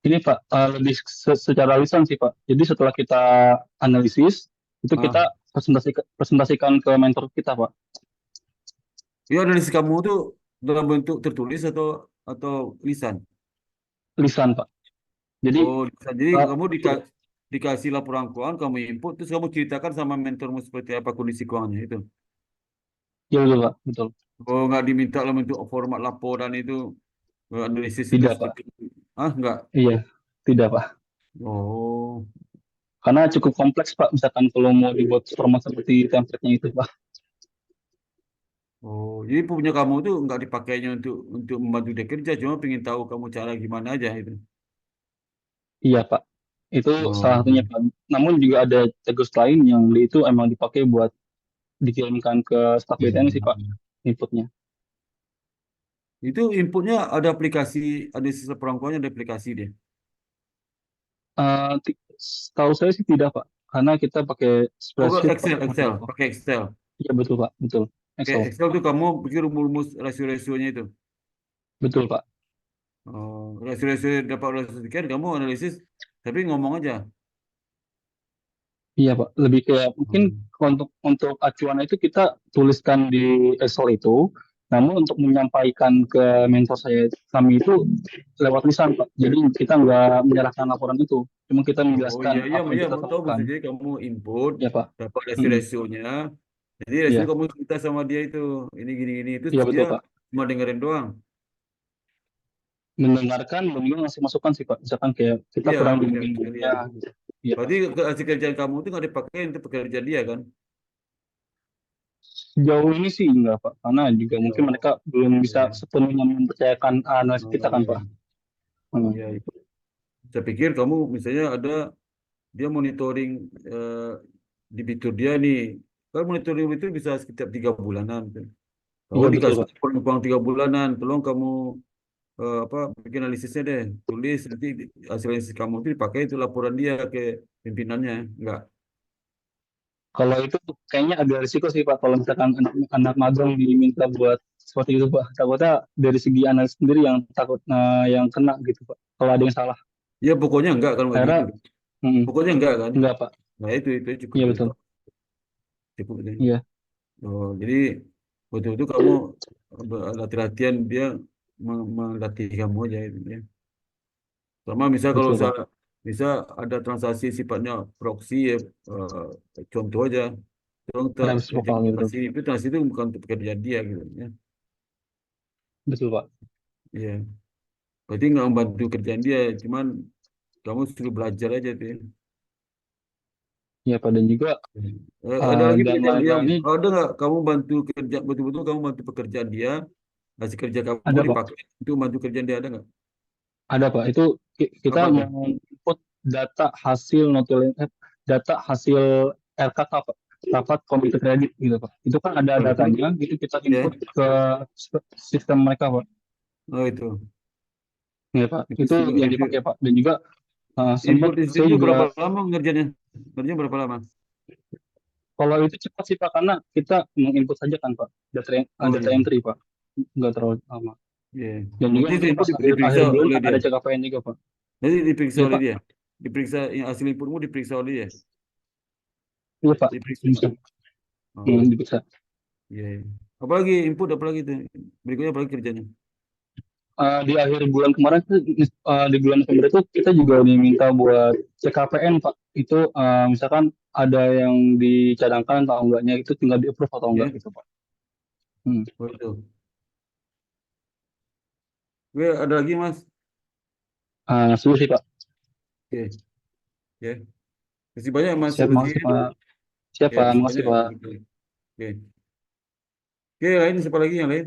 Ini Pak, lebih secara lisan sih Pak. Jadi setelah kita analisis, itu Ah, kita presentasikan ke mentor kita Pak. ya analisis kamu itu dalam bentuk tertulis atau lisan. Lisan Pak. Jadi Oh, lisan. Jadi kamu betul. dikasih laporan keuangan, kamu input, terus kamu ceritakan sama mentormu seperti apa kondisi keuangannya itu. Iya betul Pak, betul. Oh, nggak diminta dalam bentuk format laporan itu, analisis itu Tidak Pak. seperti, ah, nggak. Iya, tidak Pak. Oh, Karena cukup kompleks Pak, misalkan kalau mau dibuat format seperti template-nya itu Pak. oh, jadi punya kamu tuh nggak dipakainya untuk membantu dia kerja, cuma pengen tahu kamu cara gimana aja itu. Iya Pak, itu salah Oh, satunya Pak. Namun juga ada tugas lain yang itu emang dipakai buat dikirimkan ke staf BTN sih Pak, inputnya. itu inputnya ada aplikasi, ada sisa perangkuannya ada aplikasi dia. Eh, ti- Tahu saya sih tidak Pak, karena kita pakai Oh, spreadsheet Pak. Excel, pakai Excel. Iya betul Pak, betul. Oke, Excel, Excel tuh kamu bikin rumus-rumus rasio-rasionya itu. betul Pak. Oh, rasio-rasio dapat rasio sekian, kamu analisis, tapi ngomong aja. Iya Pak, lebih kayak mungkin Hmm. untuk acuan itu kita tuliskan di Excel itu, namun untuk menyampaikan ke mentor kami itu lewat lisan Pak. Jadi kita nggak menyerahkan laporan itu, cuma kita Oh menjelaskan iya, iya, apa yang iya, kita mau tahu temukan. maksudnya kamu input, Ya Pak. dapat Mm-mm. rasio-rasionya. Jadi rasio Iya, kamu cerita sama dia itu, ini gini-gini. Terus iya dia betul Pak. cuma dengerin doang. Mendengarkan dan juga ngasih masukan sih Pak. Misalkan kayak kita Iya, kurang di bagian mendengarkan dia. dunia gitu. Iya Pak. Berarti hasil kerjaan kamu itu nggak dipakai untuk pekerjaan dia kan? Sejauh ini sih enggak Pak, karena juga mungkin Oh, mereka belum bisa iya. sepenuhnya mempercayakan analis kita Oh, kan iya. Pak. Hmm. Iya, iya. Saya pikir kamu misalnya dia monitoring debitur dia nih. Kan monitoring itu bisa setiap 3 bulanan. Kan. Kalau Iya betul dikasih Pak. uang 3 bulanan, tolong kamu apa bikin analisisnya deh, tulis nanti hasil analisis kamu itu dipakai itu laporan dia ke pimpinannya, enggak? Kalau itu kayaknya agak risiko sih Pak, kalau misalkan anak magang diminta buat seperti itu Pak. Takutnya dari segi analis sendiri yang takut yang kena gitu Pak. Kalau ada yang salah. Ya pokoknya enggak kalau nggak gitu. Akhirnya Pokoknya enggak kan? enggak Pak. Nah itu cukup Iya itu betul. cukup itu. Iya, Oh, jadi betul-betul kamu latihan dia melatih kamu aja itu ya. Sama misal kalau betul Pak. bisa ada transaksi sifatnya proxy ya, contoh aja, tolong Analis kerja vokal ya betul. transaksi itu bukan untuk pekerjaan dia gitu ya. Betul Pak. Iya, berarti nggak membantu kerjaan dia, cuman kamu suruh belajar aja tuh ya. Ya Pak, dan juga Ada lagi dan yang lain-lainnya ada nggak kamu bantu kerja betul-betul kamu bantu pekerjaan dia, hasil kerja kamu ada Pak. dipakai untuk bantu kerjaan dia, ada nggak? Ada Pak, itu kita Apa tuh? mau input data hasil data hasil RKK Pak, rapat komite kredit gitu Pak. Itu kan ada Oh, itu datanya, itu kita ya. input ke sistem mereka Pak. Oh itu. Ya Pak, Itu, itu yang dipakai Pak. Dan juga sempat input saya itu juga, berapa lama ngerjainnya? Ngerjain berapa lama? kalau itu cepat sih Pak, karena kita menginput saja kan Pak, Oh data iya. entry Pak, nggak terlalu lama. Iya. Dan juga Nanti itu nanti input pas akhir diperiksa bulan oleh kan dia. ada CKPN juga Pak. Nanti diperiksa Ya oleh Pak, dia. Diperiksa yang hasil inputmu diperiksa oleh dia. iya Pak, Diperiksa. bisa. Oh, Bisa. iya. Iya. Apalagi input apalagi itu? Berikutnya apalagi kerjanya? Di akhir bulan kemarin tuh, di bulan November itu kita juga diminta buat CKPN Pak. Itu misalkan ada yang dicadangkan atau enggaknya, itu tinggal di approve atau enggak Ya. gitu Pak. Hmm. Oh, itu. Oke, ada lagi Mas? Sudah sih Pak. Oke. Ya. Kasih banyak Mas Siap, Lutfi. makasih Pak. Siap Ya, Pak, kasih makasih banyak. Pak. Oke. Oke, lain siapa lagi yang lain?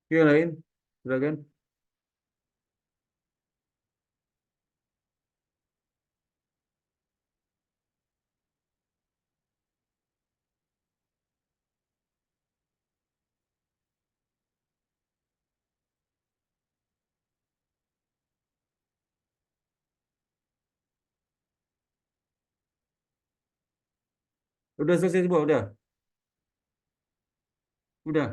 Oke, yang lain. Silakan. Udah selesai semua, udah. Udah.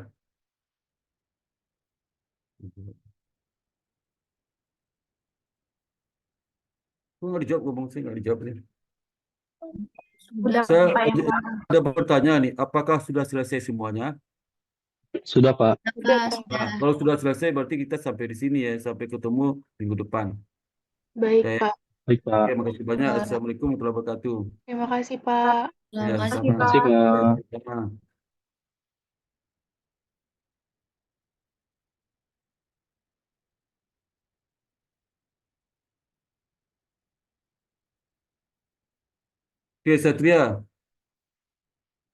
Kok nggak dijawab, ngomong saya nggak dijawab nih. Udah Saya Pak yang ada pertanyaan nih, apakah sudah selesai semuanya? Sudah Pak. Udah, Pak. Nah, kalau sudah selesai berarti kita sampai di sini ya, sampai ketemu minggu depan. Baik, Oke, Pak. Baik Pak. oke, makasih banyak. Assalamualaikum warahmatullahi wabarakatuh. Terima kasih, Pak. Ya, Ya, makasih sama. Makasih Pak. Ya, sama. Oke, Satria.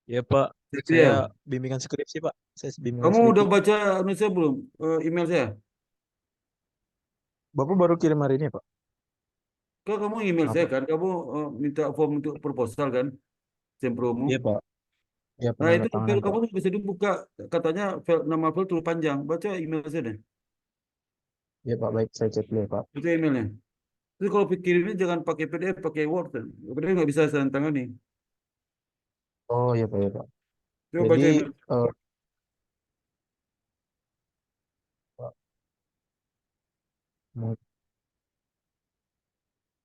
Ya Pak, saya Satria, bimbingan skripsi Pak. Saya bimbingan kamu udah skripsi. baca saya belum? Email saya? Bapak baru kirim hari ini Pak. Kok kamu email saya Apa? kan? Kamu minta form untuk proposal kan? Sempromu. Iya Pak. Ya Nah, itu penandatanganan file Pak. kamu bisa dibuka. Katanya file, nama file terlalu panjang. Baca email saya deh. Ya Pak, baik saya cek dulu ya Pak. Itu emailnya. Terus kalau kirimnya jangan pakai PDF, pakai Word. PDF nggak bisa saya tangani. Oh iya Pak ya Pak. Coba Jadi baca email. Pak,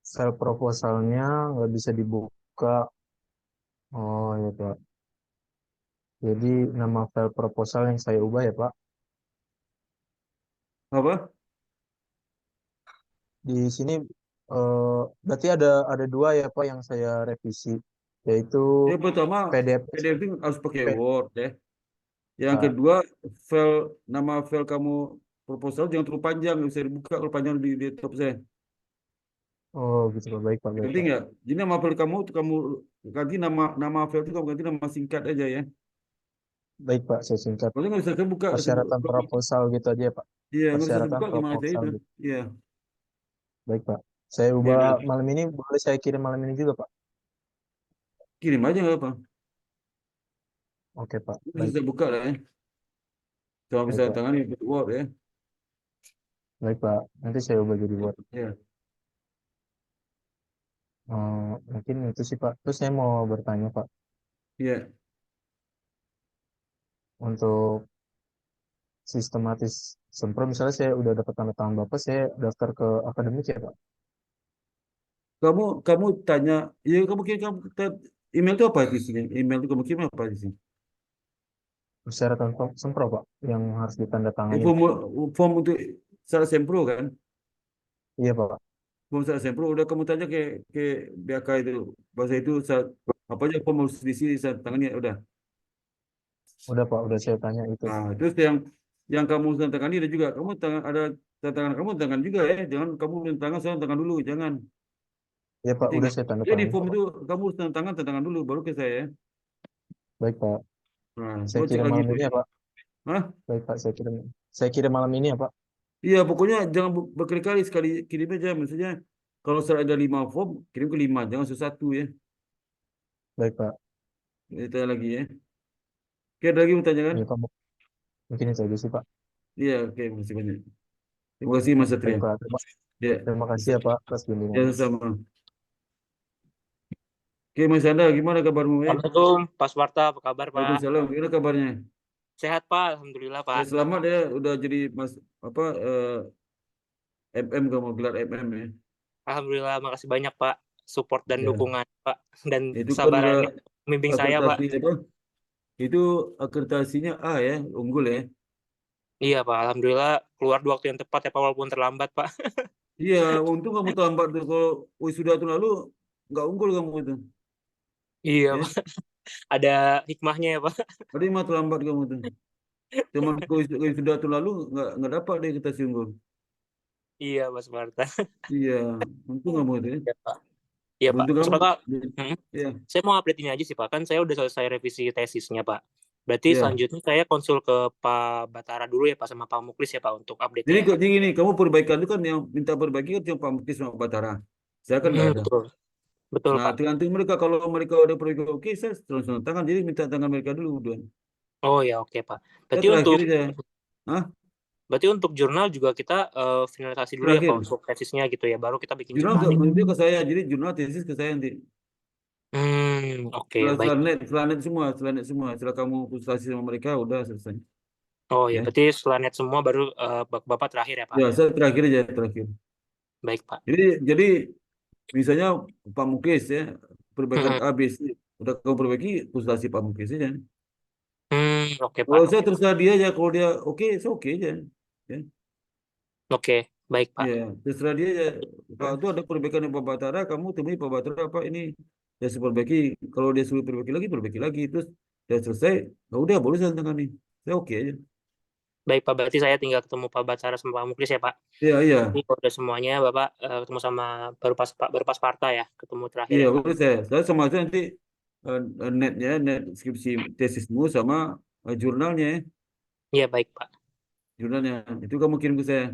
file proposalnya nggak bisa dibuka. Oh ya Pak. Jadi nama file proposal yang saya ubah ya Pak. Apa? Di sini berarti ada dua ya Pak yang saya revisi, yaitu Yang pertama, PDF. PDF itu harus pakai Word ya. Yang Pak. kedua, nama file kamu proposal jangan terlalu panjang, nggak bisa dibuka kalau panjang di laptop saya. Oh gitu Pak, baik Pak, baik Ngerti Pak. nggak? Jadi nama file kamu itu kamu ganti nama file itu kamu ganti nama singkat aja ya. Baik Pak, saya singkat. Kalau nggak bisa kebuka, Persyaratan proposal gitu aja ya Pak. iya nggak bisa Persyaratan dibuka gimana aja proposal itu. gitu. Iya, Baik Pak. Saya iya ubah udah. malam ini, boleh saya kirim malam ini juga Pak? Kirim aja nggak apa. Oke Pak, Bisa baik. saya buka lah ya. Cuma Baik bisa Pak. tangani Word ya. Baik Pak, nanti saya ubah jadi Word. Iya. Mungkin itu sih Pak. Terus saya mau bertanya Pak, Iya. untuk sistematis sempro, misalnya saya udah dapat tanda tangan Bapak, saya daftar ke akademik ya Pak? Kamu tanya, iya kamu kirim email itu apa di sini? Email itu kamu kirim apa di sini? Persyaratan sempro Pak, yang harus ditandatangani. Form untuk syarat sempro kan? Iya Pak. Form syarat sempro udah kamu tanya ke BAK itu bahasa itu apa aja form harus diisi saya tangani udah. Udah Pak, udah saya tanya itu. Nah, terus yang kamu tangani ada juga kamu ada tanda tangan kamu tangan juga ya. Jangan kamu tanda tangan, saya tanda tangan dulu, jangan. Ya Pak, Nanti udah nggak. saya tanda Ya di tangan form Pak. itu kamu harus tanda tangan dulu, baru ke saya ya. Baik Pak, Nah, saya gua cek kirim lagi malam tuh. ini ya Pak. Hah? Baik Pak, saya kirim malam ini ya Pak. Iya, pokoknya jangan berkali-kali, sekali kirim aja. Maksudnya kalau saya ada 5 form, kirim ke 5, jangan satu ya. Baik Pak. Kita lagi ya. Oke, ada lagi mau tanya kan? Iya Pak, mungkin itu aja sih Pak. Iya, oke, makasih banyak. Terima kasih Mas Baik Satria. Pak, Ya, terima kasih ya Pak atas ya bimbingannya. sama. Oke, Mas Anda, gimana kabarmu ya? Assalamualaikum, Pak Swarta, apa kabar Pak? Waalaikumsalam, gimana kabarnya? Sehat Pak, Alhamdulillah Ya, Pak. selamat ya, udah jadi Mas apa MM, kamu gelar MM ya. Alhamdulillah, makasih banyak Pak, support dan Ya, dukungan Pak, dan itu kan udah kesabarannya membimbing saya Pak. akreditasi apa? Itu akreditasinya A ya, unggul ya. Iya Pak, Alhamdulillah keluar di waktu yang tepat ya Pak, walaupun terlambat Pak. Iya, untung kamu terlambat tuh. Kalau wisuda tuh lalu nggak unggul kamu itu. Iya Ya, Pak, ada hikmahnya ya Pak. tadi mah terlambat kamu tuh. Cuman wisuda tuh lalu nggak dapat deh kita unggul. Iya Pak Swarta. Iya, untung kamu itu ya. Iya Pak. Iya Pak, Untung Pak kamu. Swarta, Ya, saya mau update ini aja sih Pak, kan saya udah selesai revisi tesisnya Pak. Berarti ya. selanjutnya saya konsul ke Pak Batara dulu ya Pak, sama Pak Muklis ya Pak untuk update-nya Jadi ya Pak. jadi gini, kamu perbaikan itu kan yang minta perbaiki kan cuma Pak Muktis sama Pak Batara. Saya kan nggak ada. Betul, betul Nah, Pak. tergantung mereka. Kalau mereka udah perbaiki oke, saya langsung tangan. Jadi minta tangan mereka dulu udah. Oh ya oke Pak. Saya Berarti terakhir untuk aja. Hah? Berarti untuk jurnal juga kita finalisasi dulu ya Pak Terakhir. untuk tesisnya gitu ya, baru kita bikin Jurnal jurnalnya. nanti ke saya. Jadi jurnal tesis ke saya nanti. Oke, Setelah baik. setelah net semua, setelah net semua. Setelah kamu konsultasi sama mereka udah selesai. Oh ya, Ya. berarti setelah net semua baru Bapak terakhir ya Pak. Ya, saya terakhir aja terakhir. Baik Pak. Jadi misalnya Pak Mukis ya, perbaikan A, B, C. Udah kamu perbaiki, konsultasi Pak Mukis aja. Oke Pak. Kalau saya Oke. terserah dia aja, kalau dia oke, saya oke aja. Ya. Oke, baik Pak. Ya, terserah dia ya. Kalau itu ada perbaikan yang Pak Batara, kamu temui Pak Batara apa ini ya saya perbaiki. Kalau dia suruh perbaiki lagi. Terus ya selesai, ya udah boleh saya tangani. Saya oke aja. Baik Pak, berarti saya tinggal ketemu Pak Batara sama Pak Muklis ya Pak. Iya, iya. Ini kalau udah semuanya Bapak ketemu sama baru pas Parta ya, ketemu terakhir Iya, ya Pak. boleh saya sama aja nanti netnya, net skripsi tesismu sama jurnalnya ya. Iya, baik Pak. Jurnalnya. Itu kamu kirim ke saya.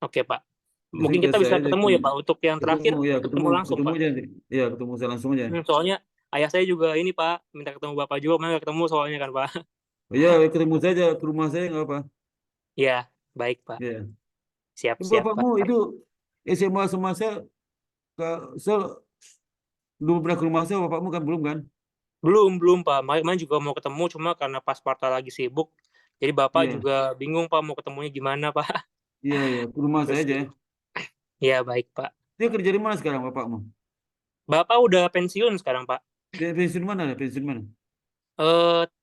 Oke Pak. Jadi Mungkin kita saya bisa aja ketemu ya Pak untuk yang terakhir, ketemu ya, ketemu langsung ketemu Pak. aja nanti. Iya, ketemu saya langsung aja. Soalnya ayah saya juga ini Pak, minta ketemu Bapak juga, mana nggak ketemu soalnya kan Pak. Iya, ketemu saja ke rumah saya nggak apa. Iya, baik Pak. Iya. Siap Pak. Bapakmu itu SMA sama saya belum pernah ke rumah saya, bapakmu kan belum kan? Belum Pak. Kemarin juga mau ketemu, cuma karena pas Parta lagi sibuk, jadi Bapak Iya. juga bingung Pak mau ketemunya gimana Pak. Iya, ke rumah saya aja. Iya, baik Pak. Dia kerja di mana sekarang bapakmu? Bapak udah pensiun sekarang Pak. Dia pensiun mana? Pensiun mana?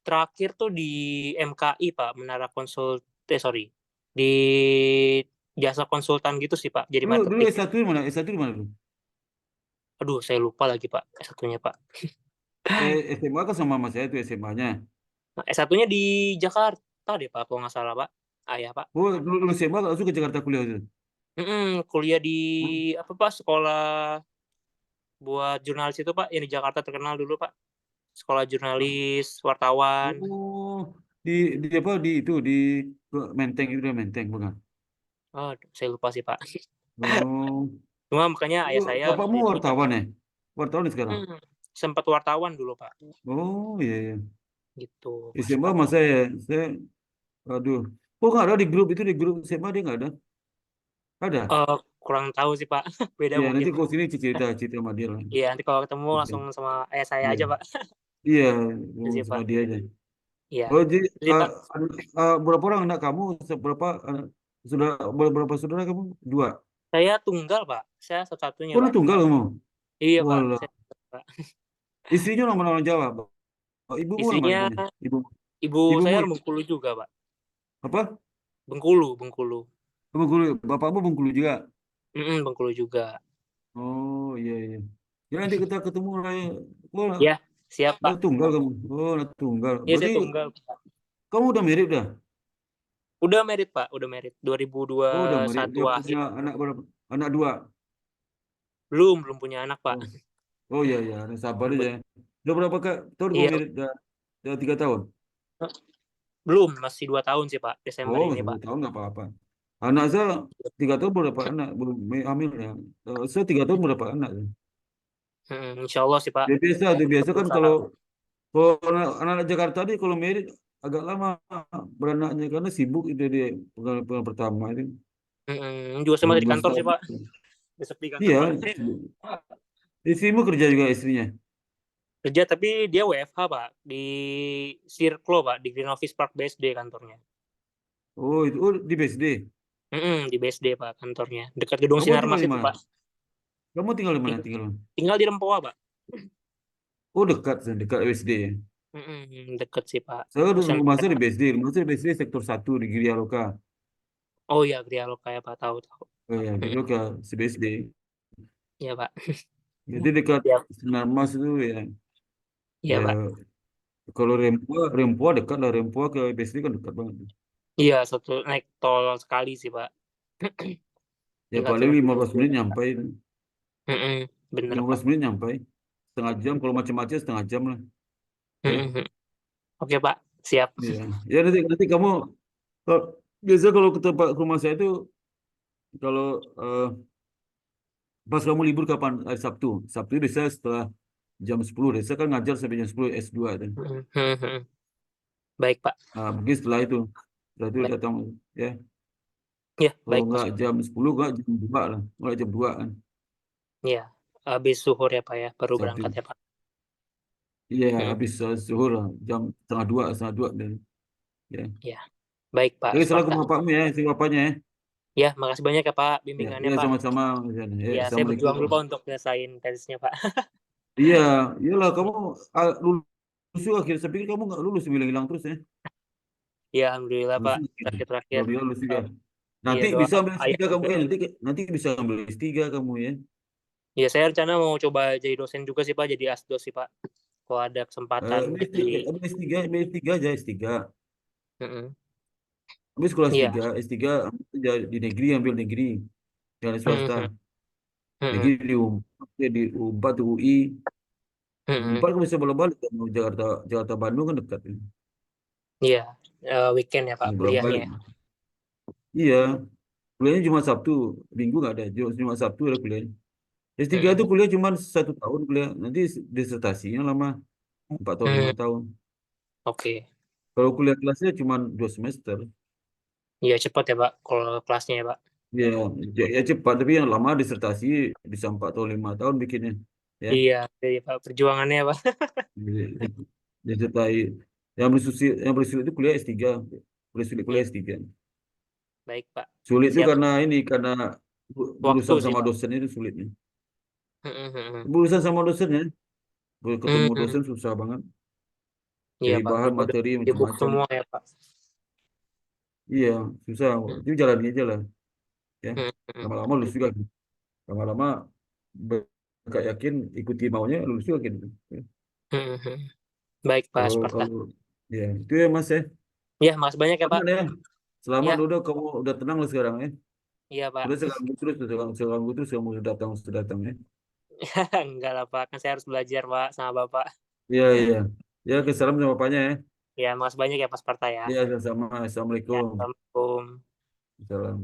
Terakhir tuh di MKI Pak, di jasa konsultan gitu sih Pak, jadi Dulu marketing. S1 di mana? S1 di mana dulu? Aduh, saya lupa lagi Pak, S1-nya Pak. SMA kan sama mas saya itu SMA-nya. Nah, S1-nya di Jakarta deh Pak, kalau nggak salah Pak. Ayah Pak. Oh, dulu SMA langsung ke Jakarta kuliah itu. Kuliah di apa Pak, sekolah buat jurnalis itu Pak, yang di Jakarta terkenal dulu Pak. Sekolah jurnalis, wartawan. Oh, di apa di Menteng itu, Menteng bukan? Oh, saya lupa sih Pak. Oh. Cuma makanya ayah saya Bapakmu wartawan ya? Wartawan sekarang? sempat wartawan dulu Pak. Oh, iya. Gitu. SMA mas saya aduh. Oh, nggak ada di grup SMA dia nggak ada? Ada? Kurang tahu sih Pak. Beda Iya, mungkin. nanti kalau sini cerita sama dia lah. Iya, nanti kalau ketemu langsung sama ayah saya aja Pak. Iya, Iya, sama Pak. dia aja. Iya. Oh, jadi Pak. berapa orang anak kamu? Berapa saudara kamu? 2. Saya tunggal Pak. Saya satu-satunya Oh, Pak. tunggal kamu? Iya Pak. Walah. Pak. Istrinya orang Jawa, Pak. Ibumu orang Istrinya mana? ibu saya orang Bengkulu juga Pak. Apa? Bengkulu. Bengkulu. Bapakmu Bengkulu juga? Bengkulu juga. Oh, iya. Ya nanti kita ketemu lah ya. Oh, ya, siap Pak. Tunggal kamu. Oh, tunggal. Iya, saya Berarti tunggal Pak. kamu udah mirip dah? Udah merit Pak, udah merit. Oh, udah merit. 2021 Dia akhir. punya anak berapa? Anak 2. Belum punya anak Pak. Oh iya, iya. Sabar aja. Udah berapa tahun kamu Iya, merit? Udah 3 tahun? belum, masih 2 tahun sih Pak, Desember Oh, ini 2 Pak. tahun nggak apa-apa. Anak saya 3 tahun berapa anak? Belum hamilnya. Saya 3 tahun berapa anak? Insya Allah sih Pak. Dia biasa kan Berusaha. kalau anak Jakarta nih kalau merit agak lama beranaknya karena sibuk itu dia pengalaman pertama itu. Juga sama di Belum kantor sih Pak. stabil. Besok di kantor Iya. Pak. Istrimu kerja juga istrinya. Kerja tapi dia WFH Pak di Circlo Pak, di Green Office Park BSD kantornya. Oh, itu di BSD. Di BSD Pak kantornya, dekat gedung Kamu Sinarmas tinggal di itu mana? Pak. Kamu tinggal di mana? Tinggal di Rempoa Pak. Oh, dekat BSD. Dekat sih Pak. Saya Dosen- rumah saya di BSD. Rumah saya di BSD sektor 1 di Gria Loka. Oh iya, Grialoka ya Pak, tahu. Oh ya, Gria Loka, BSD. Iya Pak. Jadi dekat Siap. Sinarmas itu ya. Iya Pak. Kalau Rempoa dekat lah. Rempoa ke BSD kan dekat banget. Iya, satu naik tol sekali sih Pak. Ya Tinggal paling turun. 15 menit nyampe. Bener 15 menit nyampe. Setengah jam, kalau macam-macam setengah jam lah. Oke Pak, siap. Iya. Ya nanti kamu biasa kalau ke tempat ke rumah saya itu kalau pas kamu libur kapan? Hari Sabtu. Sabtu biasa setelah jam 10. Biasa kan ngajar sampai jam 10 S2 itu. Baik Pak. Nah, mungkin setelah itu Baik. datang ya. Iya, Kalau baik enggak Pak. jam 10 enggak jam 2 lah. Enggak jam 2 kan. Iya, habis zuhur ya Pak ya, baru Sabtu. berangkat ya Pak. Iya, habis zuhur lah. Jam setengah 2 dan ya. Iya. Baik Pak. Jadi salam ke Sparta. bapakmu ya, si bapaknya ya. Ya, makasih banyak ya Pak Ya, bimbingannya ya Pak. sama-sama. Ya, Ya, saya berjuang dulu Pak untuk nyelesain tesisnya Pak. Iya, iyalah kamu lulus juga akhirnya. Saya pikir kamu nggak lulus, hilang terus ya. Ya, alhamdulillah Pak. Terakhir. Alhamdulillah lulus juga. Nanti Iya, doa bisa ambil S3 ayah kamu juga. nanti bisa ambil S3 kamu ya. Ya, saya rencana mau coba jadi dosen juga sih Pak, jadi asdos sih Pak. Kalau ada kesempatan jadi. S3 aja S3. Habis sekolah Iya. S3 di negeri, ambil negeri. Jangan swasta. Negeri di U4 di UI. U4 kan bisa bolak-balik kan Jakarta Bandung kan dekat. Iya, weekend ya Pak kuliahnya. Iya. Kuliahnya cuma Sabtu, Minggu nggak ada. Cuma Sabtu ada kuliah. S3 itu kuliah cuma 1 tahun kuliah. Nanti disertasinya lama 4 tahun 5 tahun. Oke. Kalau kuliah kelasnya cuma 2 semester. Iya cepat ya Pak kalau kelasnya ya Pak. Ya cepat, tapi yang lama disertasi bisa 4 tahun 5 tahun bikinnya. Ya. Iya Pak, perjuangannya ya Pak. Disertai yang bersulit itu kuliah S3. Kuliah S3. Baik Pak. Sulit itu Siap. karena berurusan sama dosen itu sulitnya. Berurusan sama dosennya, ketemu dosen susah banget. Iya Dari Pak. bahan materi macam-macam. Semua ya Pak. Iya, susah. Itu jalani aja lah. Ya, lama-lama lulus juga. Lama-lama gak yakin ikuti maunya lulus juga gitu. Baik Pak Sparta. Ya, itu ya Mas ya. Iya, makasih banyak ya Pak. Selamat Ya. udah kamu udah tenang lah sekarang ya. Iya Pak. Terus kamu sudah datang ya. Enggak lah Pak, kan saya harus belajar Pak sama Bapak. Iya. Ya, salam sama bapaknya ya. Ya, makasih banyak ya Pak Sparta ya. Iya, sama. Assalamualaikum. Ya, Assalamualaikum. Salam.